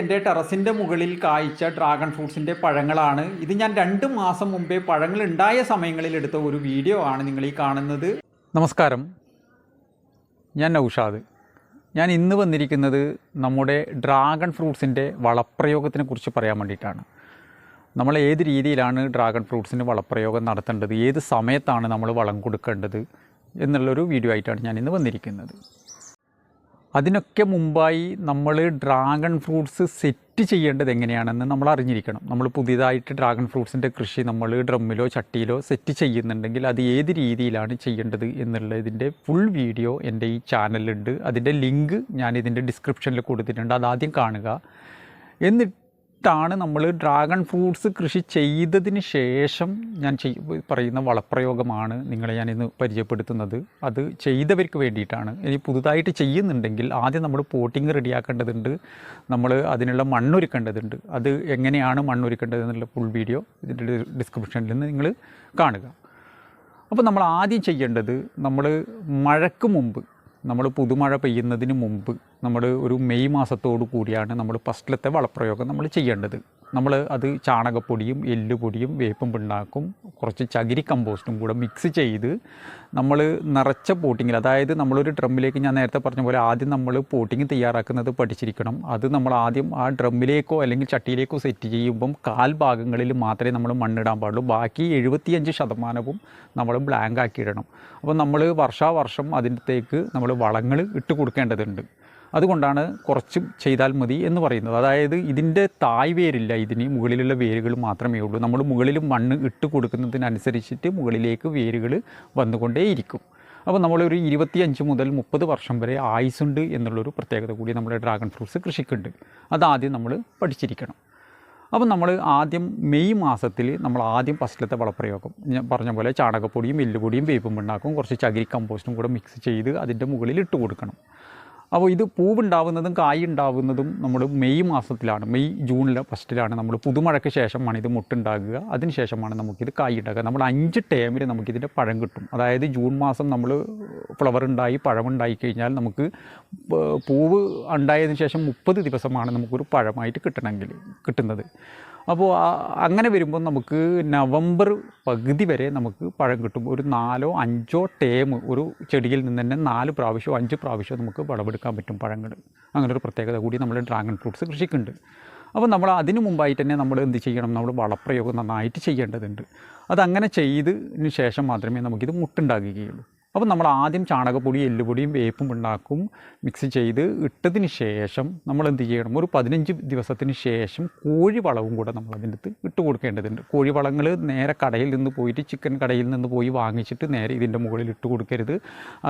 എൻ്റെ ടെറസിൻ്റെ മുകളിൽ കായ്ച്ച ഡ്രാഗൺ ഫ്രൂട്ട്സിൻ്റെ പഴങ്ങളാണ്. ഇത് ഞാൻ 2 മാസം മുമ്പേ പഴങ്ങൾ ഉണ്ടായ സമയങ്ങളിൽ എടുത്ത ഒരു വീഡിയോ ആണ് നിങ്ങൾ ഈ കാണുന്നത്. നമസ്കാരം, ഞാൻ നൗഷാദ്. ഞാൻ ഇന്ന് വന്നിരിക്കുന്നത് നമ്മുടെ ഡ്രാഗൺ ഫ്രൂട്ട്സിൻ്റെ വളപ്രയോഗത്തിനെ കുറിച്ച് പറയാൻ വേണ്ടിയിട്ടാണ്. നമ്മൾ ഏത് രീതിയിലാണ് ഡ്രാഗൺ ഫ്രൂട്ട്സിന് വളപ്രയോഗം നടത്തേണ്ടത്, ഏത് സമയത്താണ് നമ്മൾ വളം കൊടുക്കേണ്ടത് എന്നുള്ളൊരു വീഡിയോ ആയിട്ടാണ് ഞാൻ ഇന്ന് വന്നിരിക്കുന്നത്. അതിനൊക്കെ മുമ്പായി നമ്മൾ ഡ്രാഗൺ ഫ്രൂട്ട്സ് സെറ്റ് ചെയ്യേണ്ടത് എങ്ങനെയാണെന്ന് നമ്മൾ അറിഞ്ഞിരിക്കണം. നമ്മൾ പുതിയതായിട്ട് ഡ്രാഗൺ ഫ്രൂട്ട്സിൻ്റെ കൃഷി നമ്മൾ ഡ്രമ്മിലോ ചട്ടിയിലോ സെറ്റ് ചെയ്യുന്നുണ്ടെങ്കിൽ അത് ഏത് രീതിയിലാണ് ചെയ്യേണ്ടത് എന്നുള്ളതിൻ്റെ ഫുൾ വീഡിയോ എൻ്റെ ഈ ചാനലിലുണ്ട്. അതിൻ്റെ ലിങ്ക് ഞാൻ ഇതിൻ്റെ ഡിസ്ക്രിപ്ഷനിൽ കൊടുത്തിട്ടുണ്ട്. അതാദ്യം കാണുക. എന്നിട്ടാണ് നമ്മൾ ഡ്രാഗൺ ഫ്രൂട്ട്സ് കൃഷി ചെയ്തതിന് ശേഷം ഞാൻ പറയുന്ന വളപ്രയോഗമാണ് നിങ്ങളെ ഞാനിന്ന് പരിചയപ്പെടുത്തുന്നത്. അത് ചെയ്തവർക്ക് വേണ്ടിയിട്ടാണ്. ഇനി പുതുതായിട്ട് ചെയ്യുന്നുണ്ടെങ്കിൽ ആദ്യം നമ്മൾ പോട്ടിങ് റെഡിയാക്കേണ്ടതുണ്ട്, നമ്മൾ അതിനുള്ള മണ്ണൊരുക്കേണ്ടതുണ്ട്. അത് എങ്ങനെയാണ് മണ്ണൊരുക്കേണ്ടത് എന്നുള്ള ഫുൾ വീഡിയോ ഇതിൻ്റെ ഡിസ്ക്രിപ്ഷനിൽ നിന്ന് നിങ്ങൾ കാണുക. അപ്പോൾ നമ്മൾ ആദ്യം ചെയ്യേണ്ടത്, നമ്മൾ മഴയ്ക്ക് മുമ്പ്, നമ്മൾ പുതുമഴ പെയ്യുന്നതിന് മുമ്പ് നമ്മൾ ഒരു മെയ് മാസത്തോടു കൂടിയാണ് നമ്മൾ ഫസ്റ്റിലത്തെ വളപ്രയോഗം നമ്മൾ ചെയ്യേണ്ടത്. നമ്മൾ അത് ചാണകപ്പൊടിയും എല്ലുപൊടിയും വേപ്പും പിണ്ണാക്കും കുറച്ച് ചകിരി കമ്പോസ്റ്റും കൂടെ മിക്സ് ചെയ്ത് നമ്മൾ നിറച്ച പോട്ടിങ്ങിൽ, അതായത് നമ്മളൊരു ഡ്രമ്മിലേക്ക്, ഞാൻ നേരത്തെ പറഞ്ഞ പോലെ ആദ്യം നമ്മൾ പോട്ടിങ് തയ്യാറാക്കുന്നത് പഠിച്ചിരിക്കണം. അത് നമ്മൾ ആദ്യം ആ ഡ്രമ്മിലേക്കോ അല്ലെങ്കിൽ ചട്ടിയിലേക്കോ സെറ്റ് ചെയ്യുമ്പം കാൽ ഭാഗങ്ങളിൽ മാത്രമേ നമ്മൾ മണ്ണിടാൻ പാടുള്ളൂ. ബാക്കി 75% നമ്മൾ ബ്ലാങ്ക് ആക്കിയിടണം. അപ്പോൾ നമ്മൾ വർഷാവർഷം അതിൻ്റെത്തേക്ക് നമ്മൾ വളങ്ങൾ ഇട്ട് കൊടുക്കേണ്ടതുണ്ട്. അതുകൊണ്ടാണ് കുറച്ച് ചെയ്താൽ മതി എന്ന് പറയുന്നത്. അതായത് ഇതിൻ്റെ തായ് വേരില്ല, ഇതിന് മുകളിലുള്ള വേരുകൾ മാത്രമേ ഉള്ളൂ. നമ്മൾ മുകളിൽ മണ്ണ് ഇട്ട് കൊടുക്കുന്നതിനനുസരിച്ചിട്ട് മുകളിലേക്ക് വേരുകൾ വന്നുകൊണ്ടേയിരിക്കും. അപ്പോൾ നമ്മളൊരു 25 മുതൽ 30 വർഷം വരെ ആയുസുണ്ട് എന്നുള്ളൊരു പ്രത്യേകത കൂടി നമ്മുടെ ഡ്രാഗൺ ഫ്രൂട്ട്സ് കൃഷിക്കുണ്ട്. അതാദ്യം നമ്മൾ പഠിച്ചിരിക്കണം. അപ്പം നമ്മൾ ആദ്യം മെയ് മാസത്തിൽ നമ്മൾ ആദ്യം ഫസ്റ്റിലത്തെ വളപ്രയോഗം ഞാൻ പറഞ്ഞ പോലെ ചാണകപ്പൊടിയും എല്ലുപൊടിയും വേപ്പും പിണ്ണാക്കും കുറച്ച് ചകിരി കമ്പോസ്റ്റും കൂടെ മിക്സ് ചെയ്ത് അതിൻ്റെ മുകളിൽ ഇട്ട് കൊടുക്കണം. അപ്പോൾ ഇത് പൂവുണ്ടാവുന്നതും കായ് ഉണ്ടാവുന്നതും നമ്മൾ മെയ് മാസത്തിലാണ്, മെയ് ജൂണിലെ ഫസ്റ്റിലാണ്. നമ്മൾ പുതുമഴയ്ക്ക് ശേഷമാണ് ഇത് മുട്ടുണ്ടാകുക. അതിന് ശേഷമാണ് നമുക്കിത് കായ് ഉണ്ടാകുക. നമ്മൾ 5 ടേമിൽ നമുക്കിതിൻ്റെ പഴം കിട്ടും. അതായത് ജൂൺ മാസം നമ്മൾ ഫ്ലവർ ഉണ്ടായി പഴമുണ്ടായി കഴിഞ്ഞാൽ നമുക്ക് പൂവ് ഉണ്ടായതിനു ശേഷം 30 ദിവസമാണ് നമുക്കൊരു പഴമായിട്ട് കിട്ടുന്നത്. അപ്പോൾ അങ്ങനെ വരുമ്പോൾ നമുക്ക് നവംബർ പകുതി വരെ നമുക്ക് പഴം കിട്ടും. ഒരു 4-5 ടേം ഒരു ചെടിയിൽ നിന്ന് തന്നെ 4 പ്രാവശ്യമോ 5 പ്രാവശ്യമോ നമുക്ക് വിളവെടുക്കാൻ പറ്റും പഴങ്ങൾ. അങ്ങനെ ഒരു പ്രത്യേകത കൂടി നമ്മൾ ഡ്രാഗൺ ഫ്രൂട്ട്സ് കൃഷിക്കുണ്ട്. അപ്പോൾ നമ്മൾ അതിന് മുമ്പായിട്ട് തന്നെ നമ്മൾ എന്ത് ചെയ്യണം, നമ്മൾ വളപ്രയോഗം നന്നായിട്ട് ചെയ്യേണ്ടതുണ്ട്. അതങ്ങനെ ചെയ്തതിന് ശേഷം മാത്രമേ നമുക്കിത് മുട്ടുണ്ടാകുകയുള്ളൂ. അപ്പോൾ നമ്മൾ ആദ്യം ചാണകപ്പൊടി എല്ലുപൊടിയും വേപ്പും പിണ്ണാക്കും മിക്സ് ചെയ്ത് ഇട്ടതിന് ശേഷം നമ്മൾ എന്ത് ചെയ്യണം, ഒരു 15 ദിവസത്തിന് ശേഷം കോഴിവളവും കൂടെ നമ്മൾ അതിൻ്റെ അടുത്ത് ഇട്ട് കൊടുക്കേണ്ടതുണ്ട്. കോഴിവളങ്ങൾ നേരെ കടയിൽ നിന്ന് പോയിട്ട്, ചിക്കൻ കടയിൽ നിന്ന് പോയി വാങ്ങിച്ചിട്ട് നേരെ ഇതിൻ്റെ മുകളിൽ ഇട്ട് കൊടുക്കരുത്.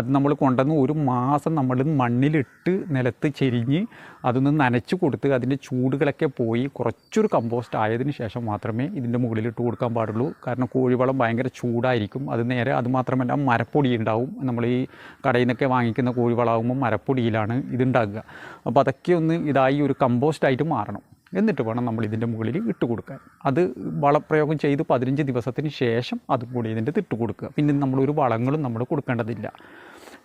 അത് നമ്മൾ കൊണ്ടുവന്ന് ഒരു മാസം നമ്മൾ മണ്ണിലിട്ട് നിലത്ത് ചെരിഞ്ഞ് അതൊന്ന് നനച്ച് കൊടുത്ത് അതിൻ്റെ ചൂടുകളൊക്കെ പോയി കുറച്ചൊരു കമ്പോസ്റ്റ് ആയതിനു ശേഷം മാത്രമേ ഇതിൻ്റെ മുകളിൽ ഇട്ട് കൊടുക്കാൻ പാടുള്ളൂ. കാരണം കോഴിവളം ഭയങ്കര ചൂടായിരിക്കും. അത് നേരെ അതുമാത്രമല്ല മരപ്പൊടി ഉണ്ടാവും. നമ്മൾ ഈ കടയിൽ നിന്നൊക്കെ വാങ്ങിക്കുന്ന കോഴിവളമാകുമ്പോൾ മരപ്പൊടിയിലാണ് ഇതുണ്ടാകുക. അപ്പോൾ അതൊക്കെ ഒന്ന് ഇതായി ഒരു കമ്പോസ്റ്റായിട്ട് മാറണം. എന്നിട്ട് വേണം നമ്മൾ ഇതിൻ്റെ മുകളിൽ ഇട്ട് കൊടുക്കാൻ. അത് വളപ്രയോഗം ചെയ്ത് 15 ദിവസത്തിന് ശേഷം അതും കൂടി ഇതിൻ്റെ ഇട്ട് കൊടുക്കുക. പിന്നെ നമ്മളൊരു വളങ്ങളും നമ്മൾ കൊടുക്കേണ്ടതില്ല.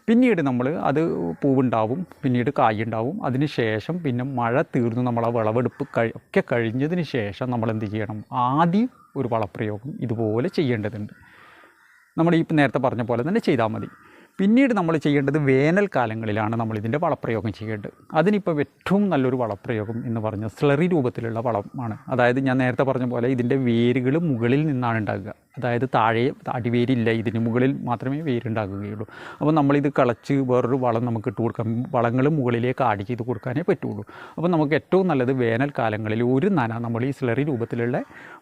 പിന്നീട് നമ്മൾ അത് പൂവുണ്ടാവും, പിന്നീട് കായുണ്ടാവും. അതിന് ശേഷം പിന്നെ മഴ തീർന്നു നമ്മൾ ആ വിളവെടുപ്പ് ഒക്കെ കഴിഞ്ഞതിന് ശേഷം നമ്മൾ എന്ത് ചെയ്യണം, ആദ്യം ഒരു വളപ്രയോഗം ഇതുപോലെ ചെയ്യേണ്ടതുണ്ട്. നമ്മൾ ഈ നേരത്തെ പറഞ്ഞ പോലെ തന്നെ ചെയ്താൽ മതി. പിന്നീട് നമ്മൾ ചെയ്യേണ്ടത് വേനൽക്കാലങ്ങളിലാണ് നമ്മളിതിൻ്റെ വളപ്രയോഗം ചെയ്യേണ്ടത്. അതിനിപ്പോൾ ഏറ്റവും നല്ലൊരു വളപ്രയോഗം എന്ന് പറഞ്ഞാൽ സ്ലറി രൂപത്തിലുള്ള വളമാണ്. അതായത് ഞാൻ നേരത്തെ പറഞ്ഞ പോലെ ഇതിൻ്റെ വേരുകൾ മുകളിൽ നിന്നാണ് ഉണ്ടാകുക. അതായത് താഴെ അടിവേരില്ല, ഇതിന് മുകളിൽ മാത്രമേ വേരുണ്ടാകുകയുള്ളൂ. അപ്പോൾ നമ്മളിത് കളച്ച് വേറൊരു വളം നമുക്ക് ഇട്ട് കൊടുക്കാം. വളങ്ങൾ മുകളിലേക്ക് ആഡ് ചെയ്ത് കൊടുക്കാനേ പറ്റുള്ളൂ. അപ്പോൾ നമുക്ക് ഏറ്റവും നല്ലത് വേനൽക്കാലങ്ങളിൽ ഒരു നന നമ്മൾ ഈ സ്ലറി രൂപത്തിലുള്ള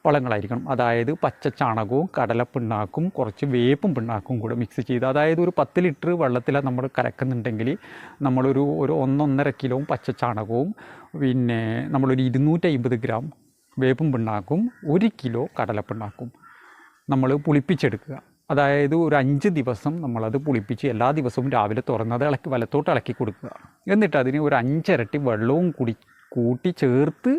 വളങ്ങളായിരിക്കണം. അതായത് പച്ച ചാണകവും കടലപ്പിണ്ണാക്കും കുറച്ച് വേപ്പും പിണ്ണാക്കും കൂടെ മിക്സ് ചെയ്ത്, അതായത് ഒരു 10 ലിറ്റർ വെള്ളത്തിലാണ് നമ്മൾ കലക്കുന്നുണ്ടെങ്കിൽ നമ്മളൊരു 1-1.5 കിലോ പച്ച ചാണകവും പിന്നെ നമ്മളൊരു 250 ഗ്രാം വേപ്പും പിണ്ണാക്കും 1 കിലോ കടലപ്പിണ്ണാക്കും നമ്മൾ പുളിപ്പിച്ചെടുക്കുക. അതായത് ഒരു 5 ദിവസം നമ്മളത് പുളിപ്പിച്ച് എല്ലാ ദിവസവും രാവിലെ തുറന്നത് വലത്തോട്ട് ഇളക്കി കൊടുക്കുക. എന്നിട്ട് അതിന് ഒരു 5 ഇരട്ടി വെള്ളവും കൂട്ടി ചേർത്ത്,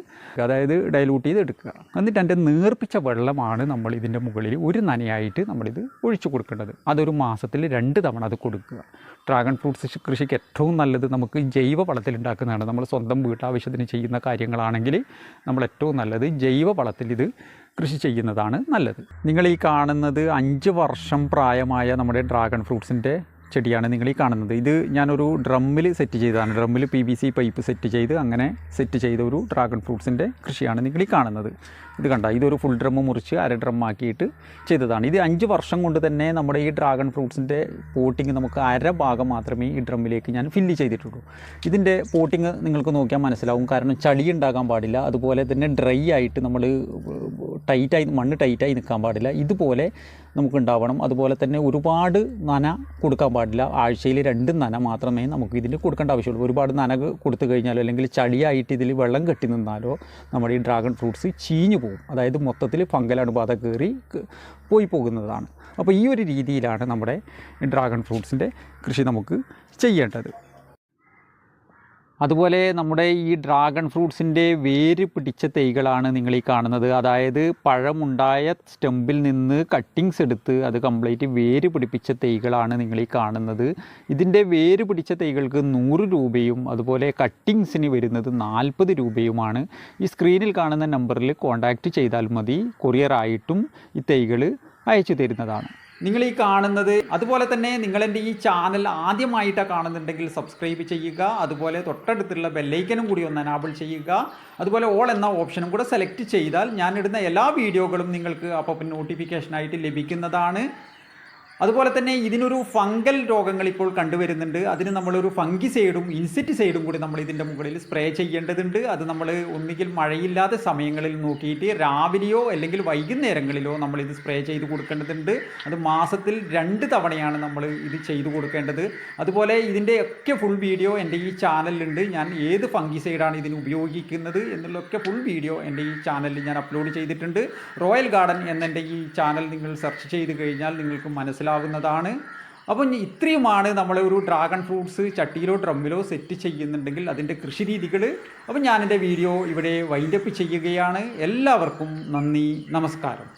അതായത് ഡൈലൂട്ട് ചെയ്ത് എടുക്കുക. എന്നിട്ട് അതിൻ്റെ നേർപ്പിച്ച വെള്ളമാണ് നമ്മൾ ഇതിൻ്റെ മുകളിൽ ഒരു നനയായിട്ട് നമ്മളിത് ഒഴിച്ചു കൊടുക്കേണ്ടത്. അതൊരു മാസത്തിൽ 2 തവണ അത് കൊടുക്കുക. ഡ്രാഗൺ ഫ്രൂട്ട്സ് കൃഷിക്ക് ഏറ്റവും നല്ലത് നമുക്ക് ജൈവ വളത്തിൽ ഉണ്ടാക്കുന്നതാണ്. നമ്മൾ സ്വന്തം വീട്ടാവശ്യത്തിന് ചെയ്യുന്ന കാര്യങ്ങളാണെങ്കിൽ നമ്മൾ ഏറ്റവും നല്ലത് ജൈവ വളത്തിൽ ഇത് കൃഷി ചെയ്യുന്നതാണ് നല്ലത്. നിങ്ങൾ ഈ കാണുന്നത് 5 വർഷം പ്രായമായ നമ്മുടെ ഡ്രാഗൺ ഫ്രൂട്ട്സിൻ്റെ ചെടിയാണ് നിങ്ങൾ ഈ കാണുന്നത്. ഇത് ഞാനൊരു ഡ്രമ്മിൽ സെറ്റ് ചെയ്തതാണ്. ഡ്രമ്മിൽ PVC പൈപ്പ് സെറ്റ് ചെയ്ത് അങ്ങനെ സെറ്റ് ചെയ്ത ഒരു ഡ്രാഗൺ ഫ്രൂട്ട്സിൻ്റെ കൃഷിയാണ് നിങ്ങൾ ഈ കാണുന്നത്. ഇത് കണ്ട, ഇതൊരു ഫുൾ ഡ്രമ്മ് മുറിച്ച് 1/2 ഡ്രം ആക്കിയിട്ട് ചെയ്തതാണ്. ഇത് 5 വർഷം കൊണ്ട് തന്നെ നമ്മുടെ ഈ ഡ്രാഗൺ ഫ്രൂട്ട്സിൻ്റെ പോട്ടിങ് നമുക്ക് 1/2 ഭാഗം മാത്രമേ ഈ ഡ്രമ്മിലേക്ക് ഞാൻ ഫില്ല് ചെയ്തിട്ടുള്ളൂ. ഇതിൻ്റെ പോട്ടിങ് നിങ്ങൾക്ക് നോക്കിയാൽ മനസ്സിലാവും. കാരണം ചളി ഉണ്ടാകാൻ പാടില്ല, അതുപോലെ തന്നെ ഡ്രൈ ആയിട്ട് നമ്മൾ മണ്ണ് ടൈറ്റായി നിൽക്കാൻ പാടില്ല. ഇതുപോലെ നമുക്കുണ്ടാവണം. അതുപോലെ തന്നെ ഒരുപാട് നന കൊടുക്കാൻ പാടില്ല. ആഴ്ചയിൽ 2 നന മാത്രമേ നമുക്ക് ഇതിന് കൊടുക്കേണ്ട ആവശ്യമുള്ളൂ. ഒരുപാട് നന കൊടുത്തു കഴിഞ്ഞാലോ അല്ലെങ്കിൽ ചളിയായിട്ട് ഇതിൽ വെള്ളം കെട്ടി നിന്നാലോ നമ്മുടെ ഈ ഡ്രാഗൺ ഫ്രൂട്ട്സ് ചീഞ്ഞു പോകും. അതായത് മൊത്തത്തിൽ ഫംഗൽ അണുബാധ കയറി പോയി പോകുന്നതാണ്. അപ്പോൾ ഈ ഒരു രീതിയിലാണ് നമ്മുടെ ഡ്രാഗൺ ഫ്രൂട്ട്സിൻ്റെ കൃഷി നമുക്ക് ചെയ്യേണ്ടത്. അതുപോലെ നമ്മുടെ ഈ ഡ്രാഗൺ ഫ്രൂട്ട്സിൻ്റെ വേര് പിടിച്ച തൈകളാണ് നിങ്ങൾ ഈ കാണുന്നത്. അതായത് പഴമുണ്ടായ സ്റ്റെമ്പിൽ നിന്ന് കട്ടിങ്സ് എടുത്ത് അത് കംപ്ലീറ്റ് വേര് പിടിപ്പിച്ച തൈകളാണ് നിങ്ങൾ ഈ കാണുന്നത്. ഇതിൻ്റെ വേര് പിടിച്ച തൈകൾക്ക് 100 രൂപയും അതുപോലെ കട്ടിങ്സിന് വരുന്നത് 40 രൂപയുമാണ്. ഈ സ്ക്രീനിൽ കാണുന്ന നമ്പറിൽ കോൺടാക്റ്റ് ചെയ്താൽ മതി. കൊറിയറായിട്ടും ഈ തൈകൾ അയച്ചു തരുന്നതാണ്. നിങ്ങൾ ഈ കാണുന്നത്. അതുപോലെ തന്നെ നിങ്ങളെൻ്റെ ഈ ചാനൽ ആദ്യമായിട്ടാണ് കാണുന്നുണ്ടെങ്കിൽ സബ്സ്ക്രൈബ് ചെയ്യുക. അതുപോലെ തൊട്ടടുത്തുള്ള ബെല്ലൈക്കനും കൂടി ഒന്ന് എനാബിൾ ചെയ്യുക. അതുപോലെ ഓൾ എന്ന ഓപ്ഷനും കൂടെ സെലക്ട് ചെയ്താൽ ഞാനിടുന്ന എല്ലാ വീഡിയോകളും നിങ്ങൾക്ക് അപ്പോൾ നോട്ടിഫിക്കേഷനായിട്ട് ലഭിക്കുന്നതാണ്. അതുപോലെ തന്നെ ഇതിനൊരു ഫംഗൽ രോഗങ്ങൾ ഇപ്പോൾ കണ്ടുവരുന്നുണ്ട്. അതിന് നമ്മളൊരു ഫംഗിസൈഡും ഇൻസെക്ടിസൈഡും കൂടി നമ്മൾ ഇതിൻ്റെ മുകളിൽ സ്പ്രേ ചെയ്യേണ്ടതുണ്ട്. അത് നമ്മൾ ഒന്നുകിൽ മഴയില്ലാത്ത സമയങ്ങളിൽ നോക്കിയിട്ട് രാവിലെയോ അല്ലെങ്കിൽ വൈകുന്നേരങ്ങളിലോ നമ്മളിത് സ്പ്രേ ചെയ്ത് കൊടുക്കേണ്ടതുണ്ട്. അത് മാസത്തിൽ 2 തവണയാണ് നമ്മൾ ഇത് ചെയ്തു കൊടുക്കേണ്ടത്. അതുപോലെ ഇതിൻ്റെ ഒക്കെ ഫുൾ വീഡിയോ എൻ്റെ ഈ ചാനലിലുണ്ട്. ഞാൻ ഏത് ഫംഗിസൈഡാണ് ഇതിന് ഉപയോഗിക്കുന്നത് എന്നുള്ളൊക്കെ ഫുൾ വീഡിയോ എൻ്റെ ഈ ചാനലിൽ ഞാൻ അപ്ലോഡ് ചെയ്തിട്ടുണ്ട്. റോയൽ ഗാർഡൻ എന്നെൻ്റെ ഈ ചാനൽ നിങ്ങൾ സെർച്ച് ചെയ്ത് കഴിഞ്ഞാൽ നിങ്ങൾക്ക് മനസ്സിലാവുന്നതാണ്. അപ്പോൾ ഇത്രയുമാണ് നമ്മളെ ഒരു ഡ്രാഗൺ ഫ്രൂട്ട്സ് ചട്ടിയിലോ ഡ്രമ്മിലോ സെറ്റ് ചെയ്യുന്നുണ്ടെങ്കിൽ അതിൻ്റെ കൃഷി രീതികൾ. അപ്പോൾ ഞാനെൻ്റെ വീഡിയോ ഇവിടെ വൈൻഡപ്പ് ചെയ്യുകയാണ്. എല്ലാവർക്കും നന്ദി, നമസ്കാരം.